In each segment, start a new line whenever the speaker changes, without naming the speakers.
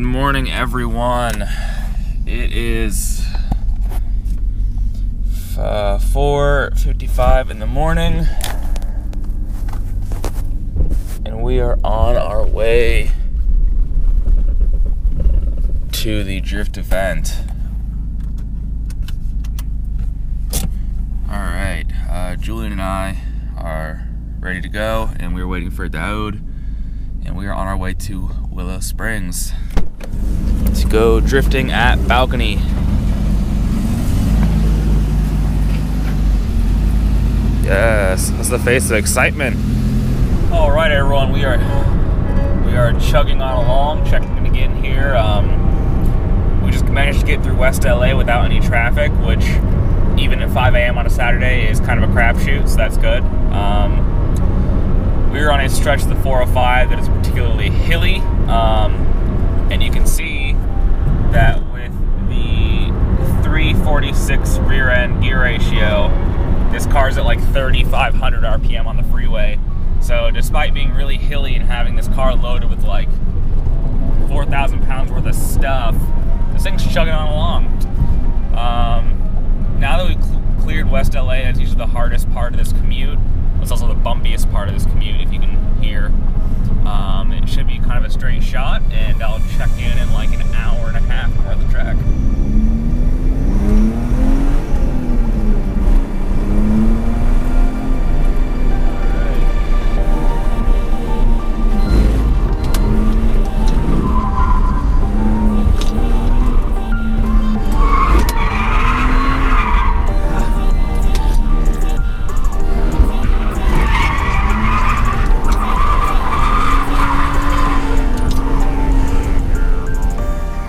Good morning, everyone. It is 4:55 in the morning, and we are on our way to the drift event. Alright, Julian and I are ready to go, and we're waiting for Daoud, and we are on our way to Willow Springs to go drifting at Balcony. Yes, that's the face of excitement. All right, everyone, we are chugging on along, checking again here. We just managed to get through West LA without any traffic, which even at 5 a.m. on a Saturday is kind of a crapshoot, so that's good. We were on a stretch of the 405 that is particularly hilly, and you can see that with the 346 rear end gear ratio, this car's at like 3,500 RPM on the freeway. So despite being really hilly and having this car loaded with like 4,000 pounds worth of stuff, this thing's chugging on along. Now that we've cleared West LA, that's usually the hardest part of this commute. It's also the bumpiest part of this commute, if you can hear. It should be kind of a straight shot, and I'll check in like an hour and a half more of the track.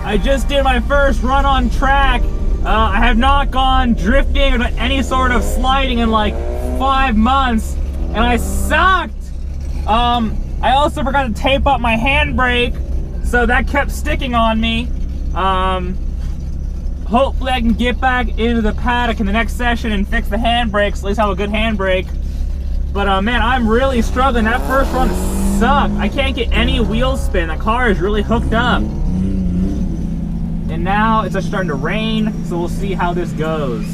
I just did my first run on track. I have not gone drifting or any sort of sliding in like 5 months, and I sucked. I also forgot to tape up my handbrake, so that kept sticking on me. Hopefully I can get back into the paddock in the next session and fix the handbrakes, at least have a good handbrake. But man, I'm really struggling. That first run sucked. I can't get any wheel spin. The car is really hooked up. And now it's just starting to rain, so we'll see how this goes.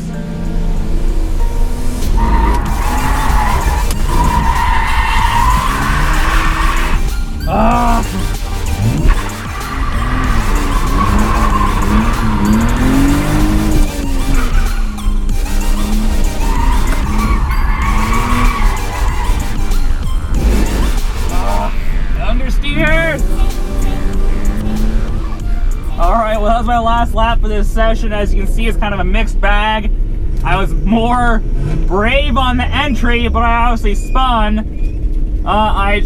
Understeer! Alright, well that was my last lap for this session. As you can see, it's kind of a mixed bag. I was more brave on the entry, but I obviously spun. I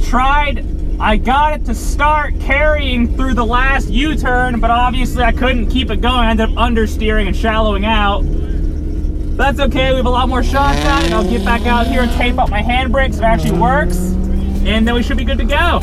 got it to start carrying through the last U-turn, but obviously I couldn't keep it going. I ended up understeering and shallowing out. But that's okay, we have a lot more shots at it. I'll get back out here and tape up my handbrake so it actually works, and then we should be good to go.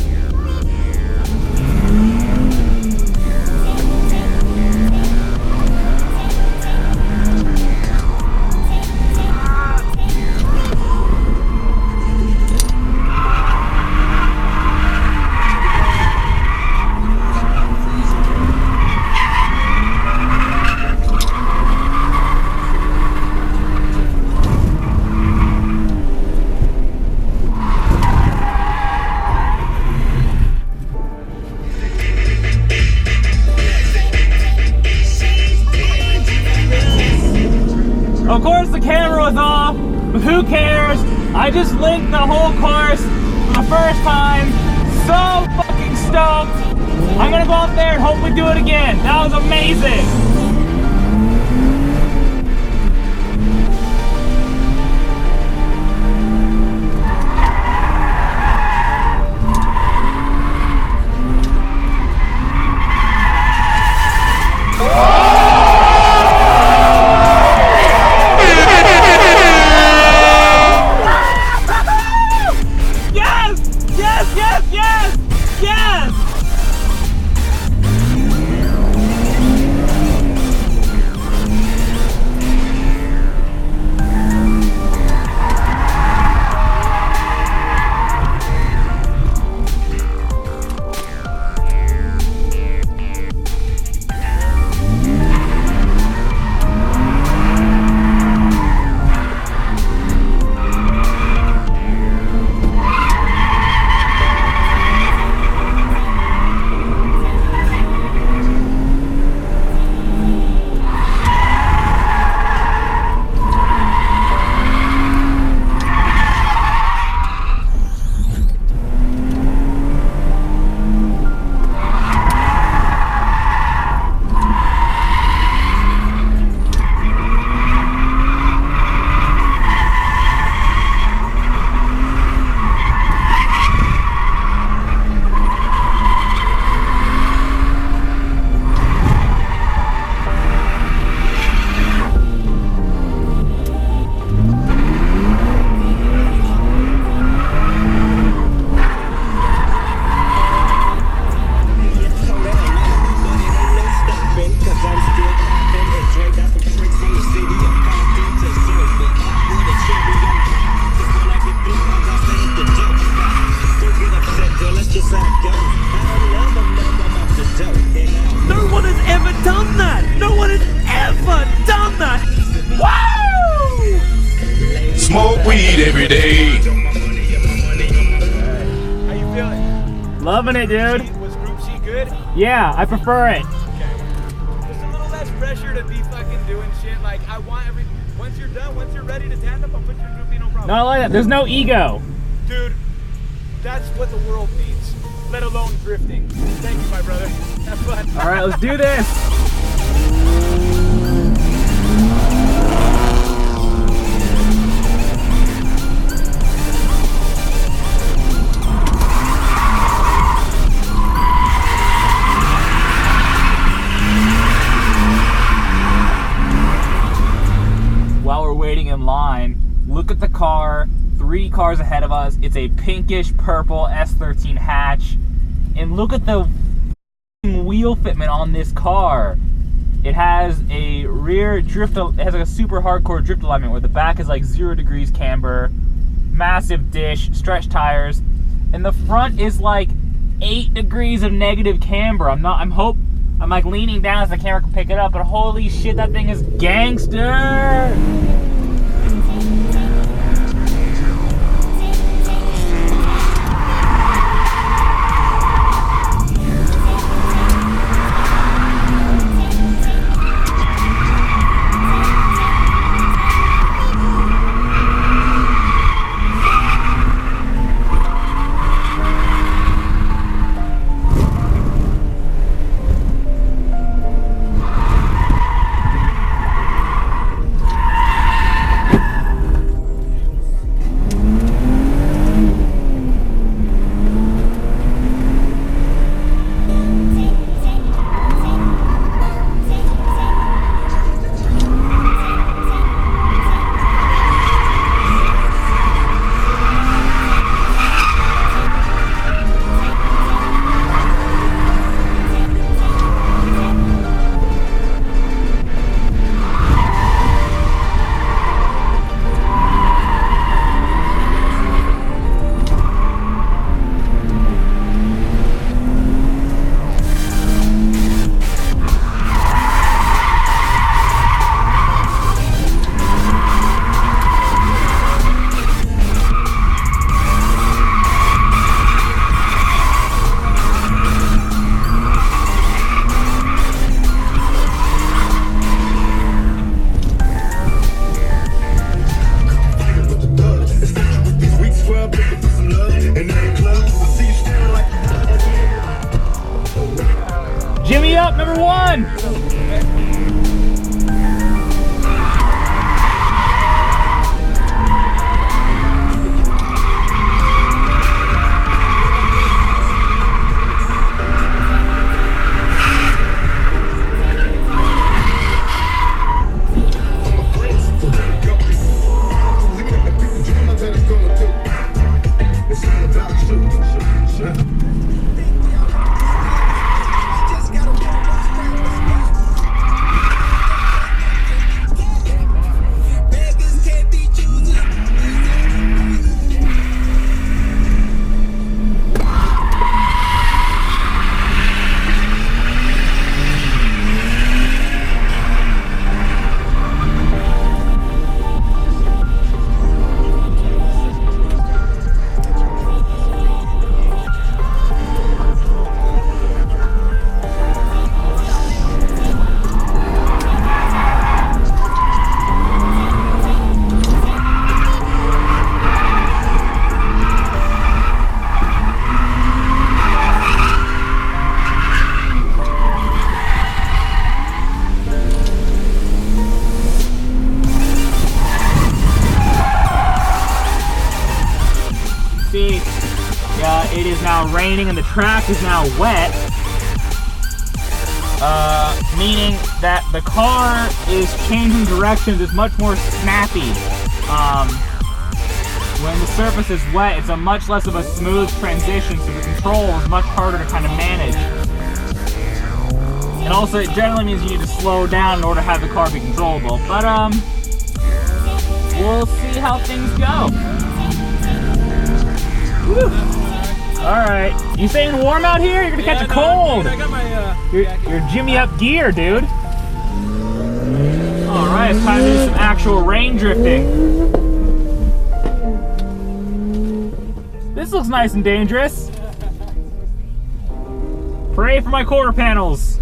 Of course the camera was off, but who cares? I just linked the whole course for the first time. So fucking stoked. I'm gonna go out there and hopefully do it again. That was amazing.
smoke weed every day.
How you feeling?
Loving it, dude.
Was Group C good?
Yeah, I prefer it.
Okay. Just a little less pressure to be fucking doing shit. Like, I want every... Once you're done, once you're ready to tandem, I'll put you in Group B, no problem.
Not like that. There's no ego.
Dude, that's what the world needs. Let alone drifting. Thank you, my brother. Have fun.
All right, let's do this. While we're waiting in line, look at the car. 3 cars ahead of us. It's a pinkish purple S13 hatch. And look at the wheel fitment on this car. It has a rear drift, it has like a super hardcore drift alignment where the back is like 0 degrees camber, massive dish, stretch tires, and the front is like 8 degrees of negative camber. I'm like leaning down so the camera can pick it up, but holy shit, that thing is gangster! Jimmy Up, #1! See, it is now raining and the track is now wet, meaning that the car is changing directions. It's much more snappy. When the surface is wet, it's a much less of a smooth transition, so the control is much harder to kind of manage. And also, it generally means you need to slow down in order to have the car be controllable. But, we'll see how things go. Alright, you staying warm out here? You're gonna catch a cold!
I got my,
You're Jimmy Up gear, dude. Alright, it's time to do some actual rain drifting. this looks nice and dangerous. Pray for my quarter panels.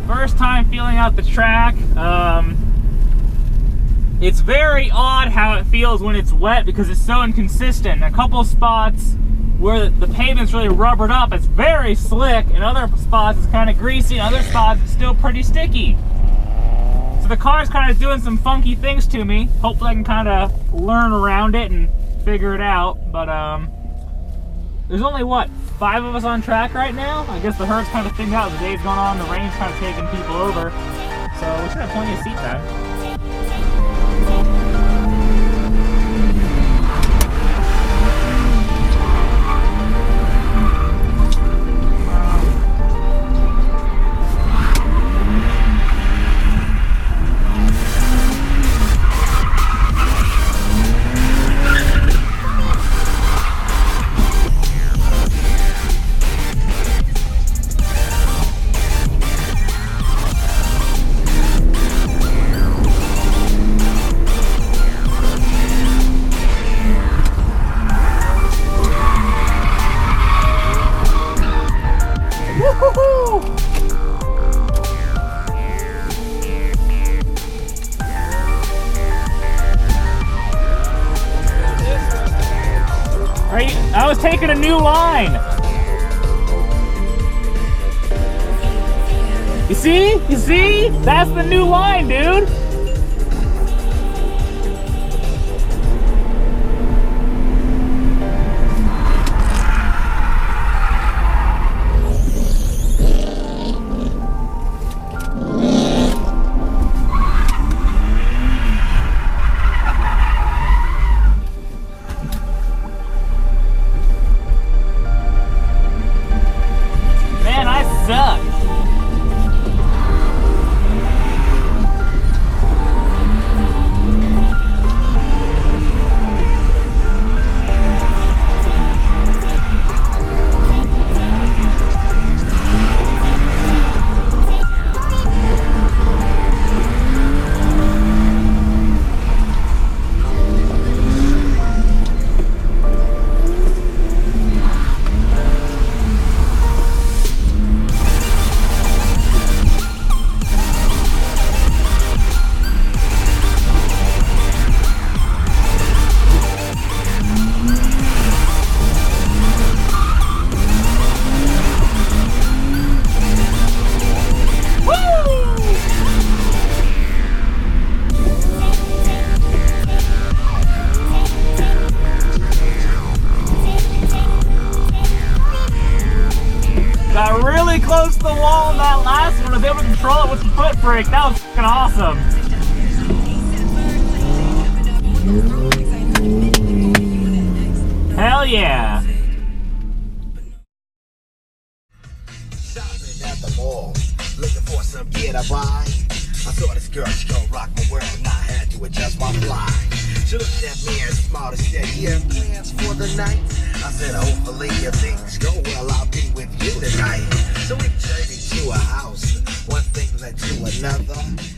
First time feeling out the track. It's very odd how it feels when it's wet because it's so inconsistent. A couple spots where the pavement's really rubbered up, it's very slick. In other spots, it's kind of greasy. In other spots, it's still pretty sticky. So the car's kind of doing some funky things to me. Hopefully I can kind of learn around it and figure it out. But there's only, what, 5 of us on track right now? I guess the herd's kind of thinned out. The day's going on, the rain's kind of taking people over. So we should have plenty of seat time. I was taking a new line. You see? You see? That's the new line, dude. Got really close to the wall in that last one. I was able to control it with the foot brake. That was fucking awesome. Hell yeah.
Shopping at the mall, looking for some gear to buy. I saw this girl, she gon' rock my world, and I had to adjust my fly. She looked at me and smiled and said, "You have plans for the night?" I said, "Hopefully if things go well, I'll be with you tonight." So we journeyed to a house, one thing led to another.